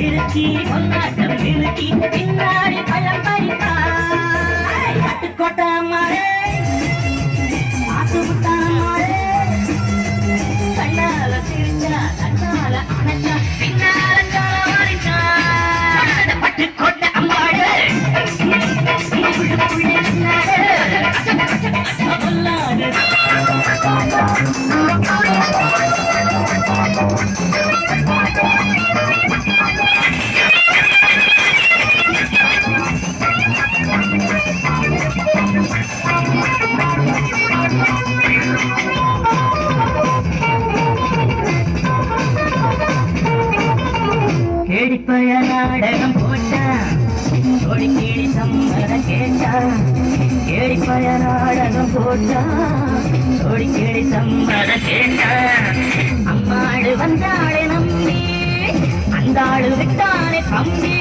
திருச்சி கொண்டாட்டம் திருச்சி பின்னாடி பழம் பறிப்பாய் கோட்டமாரே ஆசுமுத்தாமாரே கண்ணால சிரிச்சா கண்ணால அணைச்சா பின்னால காலமாரிச்சா பட்டு கோட்டை அம்மாடு கேடிப்பய நாடகம் போட்டான் சோடி கேடி சம்மதம் கேட்டான் கேடிப்பய நாடகம் போட்டான் சோடி கேடி சம்மதம் கேட்டான் அம்மாடு வந்தாளே நம்பி அந்த ஆளு விட்டானே தம்பி